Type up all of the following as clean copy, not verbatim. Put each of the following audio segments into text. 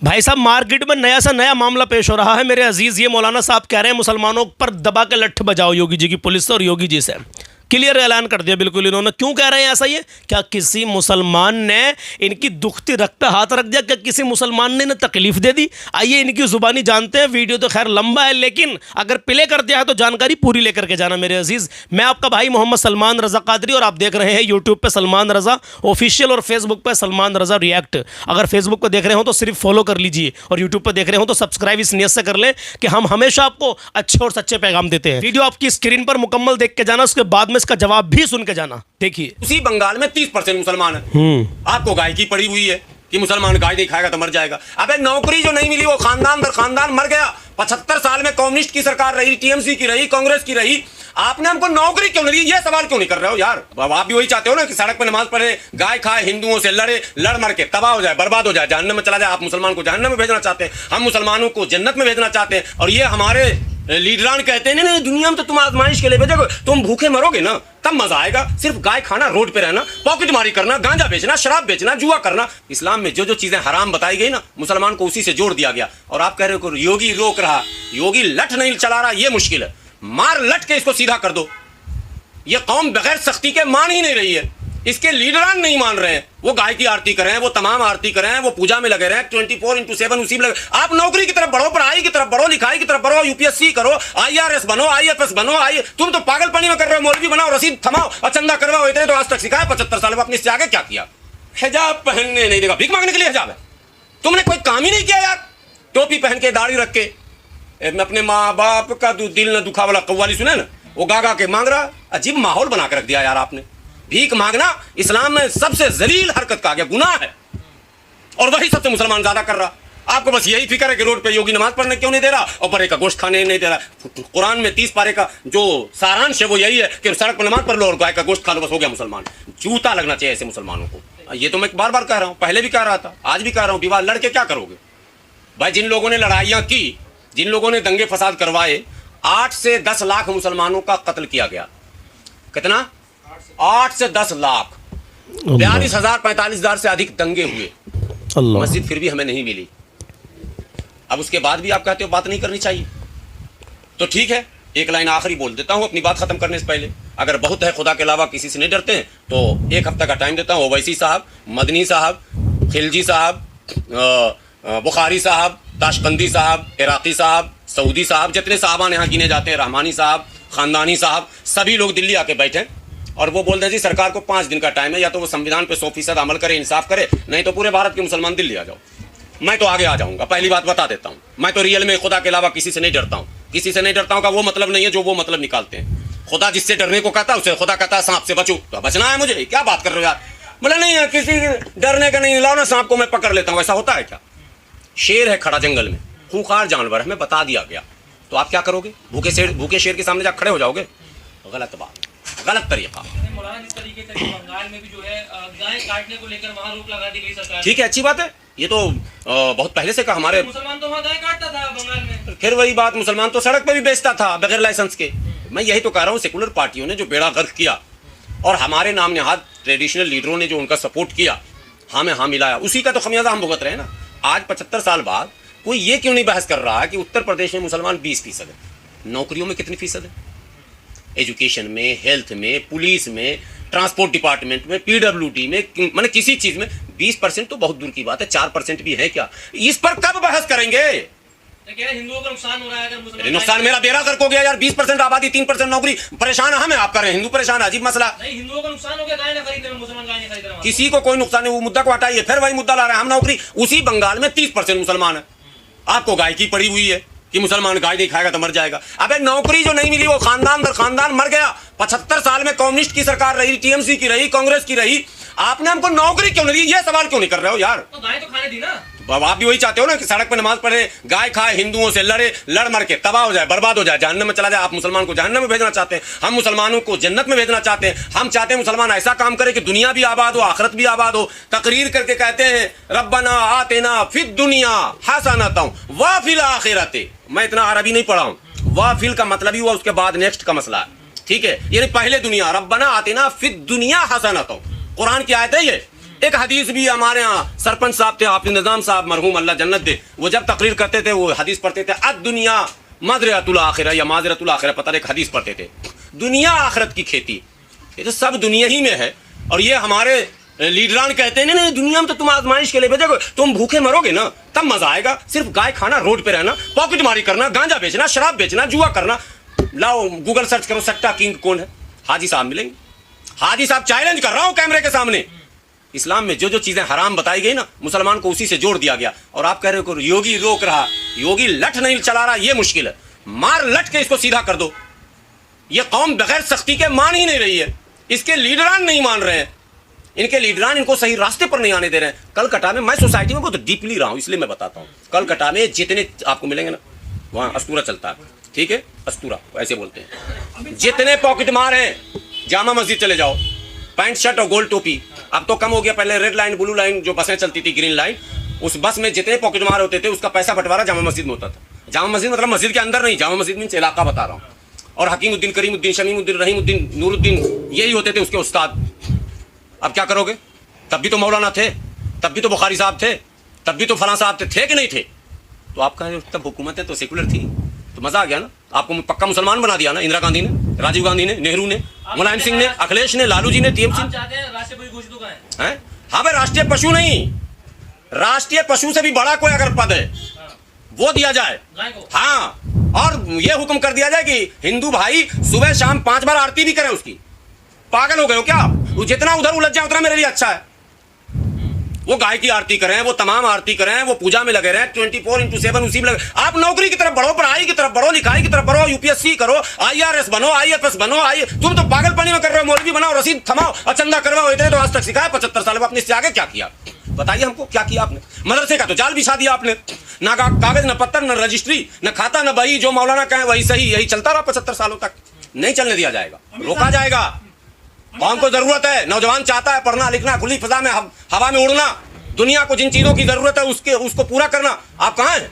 भाई साहब, मार्केट में नया सा नया मामला पेश हो रहा है मेरे अजीज। ये मौलाना साहब कह रहे हैं मुसलमानों पर दबा के लठ बजाओ योगी जी की पुलिस से और योगी जी से। क्लियर ऐलान कर दिया बिल्कुल इन्होंने। क्यों कह रहे हैं ऐसा? ये क्या किसी मुसलमान ने इनकी दुखती रख पे हाथ रख दिया? क्या किसी मुसलमान ने इन्हें तकलीफ दे दी? आइए इनकी जुबानी जानते हैं। वीडियो तो खैर लंबा है, लेकिन अगर प्ले कर दिया है तो जानकारी पूरी लेकर के जाना मेरे अजीज। मैं आपका भाई मोहम्मद सलमान रजा कादरी और आप देख रहे हैं यूट्यूब पे सलमान रजा ऑफिशियल और फेसबुक पे सलमान रजा रिएक्ट। अगर फेसबुक पर देख रहे हो तो सिर्फ फॉलो कर लीजिए और यूट्यूब पर देख रहे हो तो सब्सक्राइब इस नियत से कर लें कि हम हमेशा आपको अच्छे और सच्चे पैगाम देते हैं। वीडियो आपकी स्क्रीन पर मुकम्मल देख के जाना, उसके बाद में इसका जवाब भी सुन के जाना। देखिए, उसी बंगाल में 30% मुसलमान है। आपको गाय की पड़ी हुई है कि मुसलमान गाय नहीं खाएगा तो मर जाएगा। अबे नौकरी जो नहीं मिली वो खानदान दर खानदान मर गया। 75 साल में कम्युनिस्ट की सरकार रही, टीएमसी की रही, कांग्रेस की रही, आपने हमको नौकरी क्यों नहीं दी? ये सवाल क्यों नहीं कर रहे हो यार? आप भी वही चाहते हो ना कि सड़क पर नमाज पढ़े, गाय खाए, हिंदुओं से लड़े, लड़ मर के तबाह हो जाए, बर्बाद हो जाए, जहन्नम में चला जाए। आप मुसलमान को जहन्नम में भेजना चाहते हैं, हम मुसलमानों को जन्नत में भेजना चाहते हैं। और ये हमारे लीडरान कहते हैं नहीं दुनिया में तो तुम आजमाइश के लिए भेजोगे, तुम भूखे मरोगे ना तब मजा आएगा। सिर्फ गाय खाना, रोड पे रहना, पॉकेटमारी करना, गांजा बेचना, शराब बेचना, जुआ करना, इस्लाम में जो जो चीजें हराम बताई गई ना, मुसलमान को उसी से जोड़ दिया गया। और आप कह रहे हो योगी रोक रहा, योगी लठ नहीं चला रहा, ये मुश्किल है। मार लठ के इसको सीधा कर दो। ये कौम बगैर सख्ती के मान ही नहीं रही है। इसके लीडरान नहीं मान रहे हैं। वो गाय की आरती करें, वो तमाम आरती करें, वो पूजा में लगे रहे, 24/7 उसी में लगे। आप नौकरी की तरफ बढ़ो, पढ़ाई की तरफ बढ़ो, लिखाई की तरफ बढ़ो, यूपीएससी करो, IRS बनो, IFS बनो। तुम तो पागलपनी में कर रहे हो। मौलवी बनाओ, रसीद थमाओ और चंदा करवाओ। इतने तो आज तक सिखाया 75 साल में। अपने इससे आगे क्या किया? हिजाब पहनने नहीं देगा, भीख मांगने के लिए हिजाब है। तुमने कोई काम ही नहीं किया यार। टोपी पहन के, दाढ़ी रख के, अपने माँ बाप का दिल न दुखा वाला कव्वाली सुने ना, वो गा के मांग रहा। अजीब माहौल बना के रख दिया यार आपने। भीख मांगना इस्लाम में सबसे जलील हरकत का गया, गुनाह है। और वही सबसे मुसलमान ज्यादा कर रहा। आपको बस यही फिक्र है कि रोड पे योगी नमाज पढ़ने क्यों नहीं दे रहा और बड़े का गोश्त खाने नहीं दे रहा। कुरान में 30 पारे का जो सारांश है वो यही है कि सड़क पर नमाज पढ़ लो और गाय का गोश्त खा लो, बस हो गया मुसलमान। जूता लगना चाहिए ऐसे मुसलमानों को। ये तो मैं बार बार कह रहा हूँ, पहले भी कह रहा था, आज भी कह रहा हूँ। विवाह लड़के क्या करोगे भाई? जिन लोगों ने लड़ाइयाँ की, जिन लोगों ने दंगे फसाद करवाए, 8 से 10 लाख मुसलमानों का कत्ल किया गया। कितना? 8 से 10 लाख। 42,000 45,000 से अधिक दंगे हुए। मस्जिद फिर भी हमें नहीं मिली। अब उसके बाद भी आप कहते हो बात नहीं करनी चाहिए। तो ठीक है, एक लाइन आखिरी बोल देता हूं अपनी बात खत्म करने से पहले। अगर बहुत है खुदा के अलावा किसी से नहीं डरते हैं तो 1 हफ्ता का टाइम देता हूं। ओवैसी साहब, मदनी साहब, खिलजी साहब, बुखारी साहब, ताशकंदी साहब, इराकी साहब, सऊदी साहब, जितने साहबान यहाँ गिने जाते हैं, रहमानी साहब, खानदानी साहब, सभी लोग दिल्ली आके बैठे और वो बोल रहे हैं जी सरकार को 5 दिन का टाइम है, या तो वो संविधान पे 100% अमल करे, इंसाफ करे, नहीं तो पूरे भारत के मुसलमान दिल्ली आ जाओ। मैं तो आगे आ जाऊंगा, पहली बात बता देता हूँ। मैं तो रियल में खुदा के अलावा किसी से नहीं डरता हूँ। किसी से नहीं डरता हूँ का वो मतलब नहीं है जो वो मतलब निकालते हैं। खुदा जिससे डरने को कहता है उसे खुदा कहता है सांप से बचो। तो बचना है मुझे, क्या बात कर रहे हो यार? बोले नहीं है किसी डरने का नहीं, लाओ ना सांप को मैं पकड़ लेता हूँ। ऐसा होता है क्या? शेर है खड़ा जंगल में, खूंखार जानवर, हमें बता दिया गया। तो आप क्या करोगे? भूखे शेर के सामने जा खड़े हो जाओगे? गलत बात, गलत तरीका। जिस तरीके से बंगाल में भी जो है गाय काटने को लेकर वहां रोक लगा दी गई सरकार। ठीक है, अच्छी बात है। ये तो बहुत पहले से कहा हमारे मुसलमान तो वहां गाय काटता था बंगाल में। फिर वही बात, मुसलमान तो सड़क पे भी बेचता था बगैर लाइसेंस के। मैं यही तो कह रहा हूँ, सेकुलर पार्टियों ने जो बेड़ा गर्क किया और हमारे नाम नहाद ट्रेडिशनल लीडरों ने जो उनका सपोर्ट किया, हाँ में हाँ मिलाया, उसी का तो खमियाजा हम भुगत रहे हैं ना। आज 75 साल बाद कोई ये क्यों नहीं बहस कर रहा कि उत्तर प्रदेश में मुसलमान 20% है, नौकरियों में कितनी फीसद है, एजुकेशन में, हेल्थ में, पुलिस में, ट्रांसपोर्ट डिपार्टमेंट में, PWD में, माने किसी चीज में 20% तो बहुत दूर की बात है, 4% भी है क्या? इस पर कब बहस करेंगे? हिंदुओं का नुकसान हो रहा है। अगर मुसलमान नुकसान मेरा बेड़ा गर्क हो गया यार। 20% आबादी, 3% नौकरी, परेशान हम है, आप कर रहे हैं, हिंदू परेशान है, अजीब मसला। नहीं, हिंदुओं का नुकसान हो गया, गाय ना खरीदने में, मुसलमान गाय नहीं खरीद रहे। किसी को कोई नुकसान नहीं, वो मुद्दा को हटाइए, फिर वही मुद्दा ला रहे हैं हम नौकरी। उसी बंगाल में 30% मुसलमान है। आपको गाय की पड़ी हुई है कि मुसलमान गाय नहीं खाएगा तो मर जाएगा। अबे नौकरी जो नहीं मिली वो खानदान दर खानदान मर गया। 75 साल में कम्युनिस्ट की सरकार रही, टीएमसी की रही, कांग्रेस की रही, आपने हमको नौकरी क्यों नहीं दी? ये सवाल क्यों नहीं कर रहे हो यार? तो गाय तो खाने दी ना। आप भी वही चाहते हो ना कि सड़क पे नमाज पढ़े, गाय खाए, हिंदुओं से लड़े, लड़ मर के तबाह हो जाए, बर्बाद हो जाए, जहन्नम में चला जाए। आप मुसलमान को जहन्नम में भेजना चाहते हैं, हम मुसलमानों को जन्नत में भेजना चाहते हैं। हम चाहते हैं मुसलमान ऐसा काम करे कि दुनिया भी आबाद हो, आखिरत भी आबाद हो। तकरीर करके कहते हैं रब्बना आतेना फिद दुनिया हसनतन व फिल आखिरते। मैं इतना अरबी नहीं पढ़ा हूं। व फिल का मतलब ही हुआ उसके बाद नेक्स्ट का मसला है, ठीक है? यानी पहले दुनिया, रब्बना आतेना फिद दुनिया हसनतन, कुरान की आयत है ये। एक हदीस भी हमारे यहाँ सरपंच साहब थे, हाफिज निजाम साहब मरहूम अल्लाह जन्नत दे, वो जब तकरीर करते थे वो हदीस पढ़ते थे, अद दुनिया मजरतुल आखिरा या माजरतुल आखिरा, पता नहीं एक हदीस पढ़ते थे, दुनिया आखिरत की खेती, ये तो सब दुनिया ही में है। और ये हमारे लीडरान कहते हैं नहीं नहीं दुनिया में तो तुम आजमाइश के लिए भेजोगे, तुम भूखे मरोगे ना तब मजा आएगा, सिर्फ गाय खाना, रोड पे रहना, पॉकेट मारी करना, गांजा बेचना, शराब बेचना, जुआ करना। लाओ गूगल सर्च करो सट्टा किंग कौन है, हाजी साहब मिलेंगे। हाजी साहब चैलेंज कर रहा हूं कैमरे के सामने, इस्लाम में जो जो चीजें हराम बताई गई ना मुसलमान को उसी से जोड़ दिया गया। और आप कह रहे हो योगी रोक रहा, योगी लठ नहीं चला रहा, ये मुश्किल है, मार लठ के इसको सीधा कर दो। ये कौम बगैर सख्ती के मान ही नहीं रही है, इसके लीडरान नहीं मान रहे हैं, इनके लीडरान इनको सही रास्ते पर नहीं आने दे रहे हैं। कलकत्ता में, मैं सोसाइटी में बहुत डीपली रहा हूं इसलिए मैं बताता हूं, कलकत्ता में जितने आपको मिलेंगे ना, वहां अस्तूरा चलता है, ठीक है, अस्तूरा ऐसे बोलते हैं, जितने पॉकेट मार हैं, जामा मस्जिद चले जाओ, पैंट शर्ट और गोल्ड टोपी, अब तो कम हो गया, पहले रेड लाइन ब्लू लाइन जो बसें चलती थी, ग्रीन लाइन, उस बस में जितने पॉकेट मार होते थे उसका पैसा बंटवारा जामा मस्जिद में होता था। जामा मस्जिद मतलब मस्जिद के अंदर नहीं, जामा मस्जिद में इलाका बता रहा हूँ। और हकीमुद्दीन, करीमुद्दीन, शमीमुद्दीन, रहीमुद्दीन, नूरुद्दीन, यही होते थे उसके उस्ताद। अब क्या करोगे, तब भी तो मौलाना थे, तब भी तो बुखारी साहब थे, तब भी तो फलां साहब थे कि नहीं थे? तो आप कहें तब हुकूमतें तो सेकुलर थी, तो मजा आ गया ना, आपको पक्का मुसलमान बना दिया ना इंदिरा गांधी ने, राजीव गांधी ने, नेहरू ने, मुलायम सिंह ने, अखिलेश ने, लालू जी ने, टीएमसी ने। हाँ भाई, राष्ट्रीय पशु नहीं, राष्ट्रीय पशु से भी बड़ा कोई अगर पद है वो दिया जाए। हाँ, और ये हुक्म कर दिया जाए कि हिंदू भाई सुबह शाम 5 बार आरती भी करें उसकी। पागल हो गए हो क्या? वो जितना उधर उलझ जाए उतना मेरे लिए अच्छा है। वो गाय की आरती करें, वो तमाम आरती करें, वो पूजा में लगे रहें 24/7 उसी में लगे। आप नौकरी की तरफ बढ़ो, पढ़ाई की तरफ बढ़ो, लिखाई की तरफ बढ़ो, यूपीएससी करो, IRS बनो, IFS बनो। तुम तो पागलपनी में कर रहे हो, मौलवी बनाओ, रसीद थमाओ और चंदा करवाओ, इतने तो आज तक सिखाया 75 साल में, अपने से आगे क्या किया? बताइए हमको, क्या किया आपने? मदरसे का तो जाल बिछा दिया आपने, ना कागज, ना पत्तर, ना रजिस्ट्री, ना खाता, ना बही, जो मौलाना कहे वही सही, यही चलता रहा 75 सालों तक। नहीं चलने दिया जाएगा, रोका जाएगा। कौन को जरूरत है, नौजवान चाहता है पढ़ना लिखना, खुली फिजा में हवा में उड़ना, दुनिया को जिन चीजों की जरूरत है उसको पूरा करना। आप कहाँ हैं?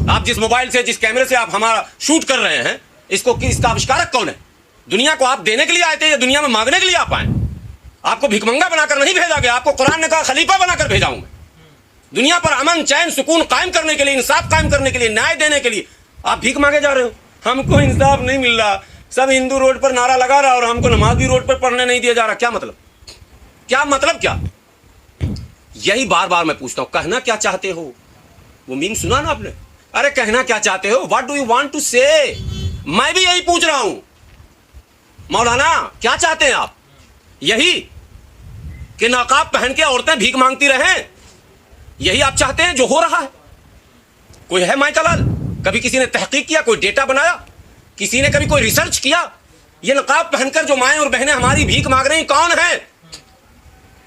आप जिस मोबाइल से, जिस कैमरे से आप हमारा शूट कर रहे हैं, इसका आविष्कारक कौन है? दुनिया को आप देने के लिए आए थे या दुनिया में मांगने के लिए आप आए? आपको भिखमंगा बनाकर नहीं भेजा गया, आपको कुरान ने कहा खलीफा बनाकर भेजा हूं मैं, दुनिया पर अमन चैन सुकून कायम करने के लिए, इंसाफ कायम करने के लिए, न्याय देने के लिए। आप भीख मांगे जा रहे हो, हमको इंसाफ नहीं मिल रहा, सब हिंदू रोड पर नारा लगा रहा और हमको नमाज भी रोड पर पढ़ने नहीं दिया जा रहा। क्या मतलब? क्या मतलब? क्या? यही बार बार मैं पूछता हूं, कहना क्या चाहते हो? वो मीम सुना ना आपने? अरे कहना क्या चाहते हो, what do you want to say? मैं भी यही पूछ रहा हूं, मौलाना क्या चाहते हैं आप? यही कि नकाब पहन के औरतें भीख मांगती रहें, यही आप चाहते हैं जो हो रहा है? कोई है माइकलाल? कभी किसी ने तहकीक किया, कोई डेटा बनाया, किसी ने कभी कोई रिसर्च किया? ये नकाब पहनकर जो माएं और बहनें हमारी भीख मांग रही कौन है?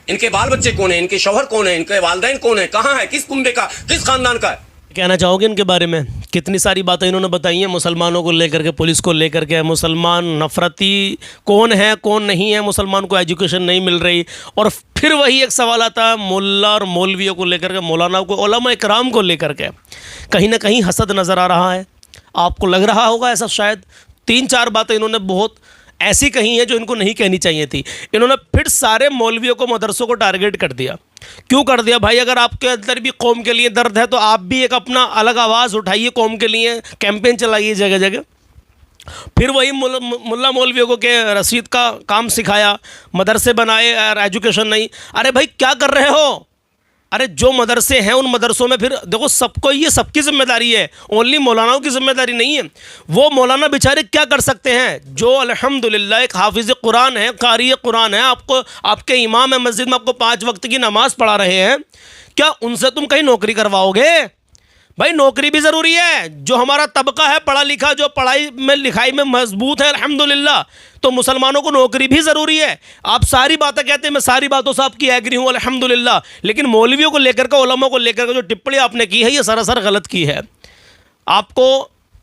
इनके बाल बच्चे कौन है? इनके शौहर कौन है? इनके वालिदैन कौन है? कहां है? किस कुंबे का, किस खानदान का है? कहना चाहोगे इनके बारे में? कितनी सारी बातें इन्होंने बताई हैं मुसलमानों को लेकर के, पुलिस को लेकर के, मुसलमान नफरती कौन है कौन नहीं है, मुसलमान को एजुकेशन नहीं मिल रही। और फिर वही एक सवाल आता है मुल्ला और मौलवियों को लेकर के, मौलाना को, उलमा इकराम को लेकर के। कहीं ना कहीं हसद नज़र आ रहा है, आपको लग रहा होगा ऐसा शायद। 3-4 बातें इन्होंने बहुत ऐसी कही है जो इनको नहीं कहनी चाहिए थी। इन्होंने फिर सारे मौलवियों को, मदरसों को टारगेट कर दिया। क्यों कर दिया भाई? अगर आपके अंदर भी कौम के लिए दर्द है तो आप भी एक अपना अलग आवाज़ उठाइए, कौम के लिए कैंपेन चलाइए जगह जगह। फिर वही मुल्ला मौलवियों को के रसीद का काम सिखाया, मदरसे बनाए और एजुकेशन नहीं। अरे भाई क्या कर रहे हो? अरे जो मदरसे हैं उन मदरसों में फिर देखो, सबको ये सबकी जिम्मेदारी है, ओनली मौलानाओं की जिम्मेदारी नहीं है। वो मौलाना बेचारे क्या कर सकते हैं जो अल्हम्दुलिल्लाह एक हाफिज़ कुरान है, कारी कुरान है, आपको आपके इमाम है मस्जिद में, आपको 5 वक्त की नमाज़ पढ़ा रहे हैं, क्या उनसे तुम कहीं नौकरी करवाओगे? भाई नौकरी भी ज़रूरी है। जो हमारा तबका है पढ़ा लिखा, जो पढ़ाई में लिखाई में मजबूत है अल्हम्दुलिल्लाह, तो मुसलमानों को नौकरी भी ज़रूरी है। आप सारी बातें कहते हैं, मैं सारी बातों से आपकी एग्री हूँ अल्हम्दुलिल्लाह, लेकिन मौलवियों को लेकर के, उलमा को लेकर के जो टिप्पणी आपने की है ये सरासर गलत की है। आपको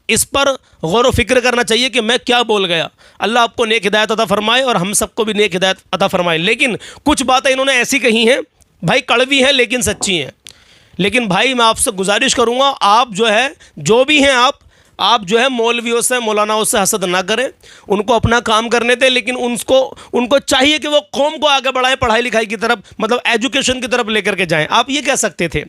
इस पर गौर व फिक्र करना चाहिए कि मैं क्या बोल गया। अल्लाह आपको नेक हिदायत अता फरमाए और हम सबको भी नेक हिदायत अता फरमाए। लेकिन कुछ बातें इन्होंने ऐसी कही हैं भाई, कड़वी हैं लेकिन सच्ची हैं। लेकिन भाई मैं आपसे गुजारिश करूँगा, आप जो है जो भी हैं आप आप जो है मौलवियों से, मौलानाओं से हसद ना करें, उनको अपना काम करने दें, लेकिन उनको चाहिए कि वो कौम को आगे बढ़ाएं, पढ़ाई लिखाई की तरफ, मतलब एजुकेशन की तरफ लेकर के जाएं। आप ये कह सकते थे,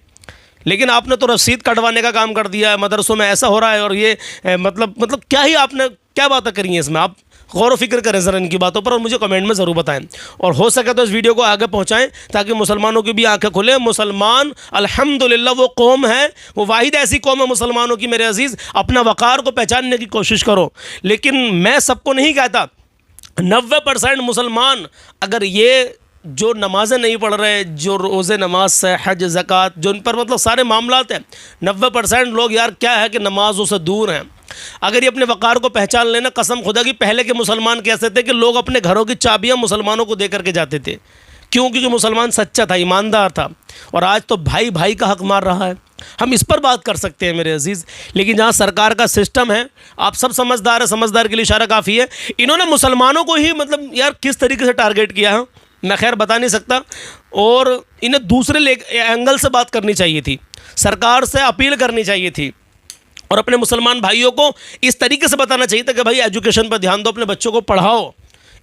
लेकिन आपने तो रसीद कटवाने का काम कर दिया है, मदरसों में ऐसा हो रहा है, और ये मतलब क्या ही आपने क्या बातें करी हैं इसमें। आप गौर व फिक्र करें ज़रा इनकी बातों पर, और मुझे कमेंट में ज़रूर बताएं, और हो सके तो इस वीडियो को आगे पहुंचाएं ताकि मुसलमानों की भी आंखें खुले। मुसलमान अल्हम्दुलिल्लाह वो कौम है, वो वाहिद ऐसी कौम है मुसलमानों की, मेरे अजीज़, अपना वक़ार को पहचानने की कोशिश करो। लेकिन मैं सबको नहीं कहता, 90% मुसलमान अगर ये जो नमाज़ें नहीं पढ़ रहे, जो रोज़े नमाज से, हज, ज़कात, जो इन पर मतलब सारे मामलात हैं, 90% लोग यार क्या है कि नमाज़ों से दूर हैं। अगर ये अपने वक़ार को पहचान लेना, कसम खुदा की, पहले के मुसलमान कैसे थे कि लोग अपने घरों की चाबियां मुसलमानों को दे करके जाते थे। क्यों? क्योंकि मुसलमान सच्चा था, ईमानदार था। और आज तो भाई भाई का हक मार रहा है। हम इस पर बात कर सकते हैं मेरे अजीज़, लेकिन जहाँ सरकार का सिस्टम है, आप सब समझदार है, समझदार के लिए इशारा काफ़ी है। इन्होंने मुसलमानों को ही मतलब यार किस तरीके से टारगेट किया है मैं खैर बता नहीं सकता, और इन्हें दूसरे एंगल से बात करनी चाहिए थी, सरकार से अपील करनी चाहिए थी, और अपने मुसलमान भाइयों को इस तरीके से बताना चाहिए था कि भाई एजुकेशन पर ध्यान दो, अपने बच्चों को पढ़ाओ।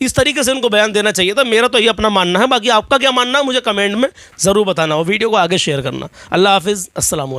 इस तरीके से उनको बयान देना चाहिए था। मेरा तो ये अपना मानना है, बाकी आपका क्या मानना है मुझे कमेंट में ज़रूर बताना, और वीडियो को आगे शेयर करना। अल्लाह हाफिज़, अस्सलाम वालेकुम।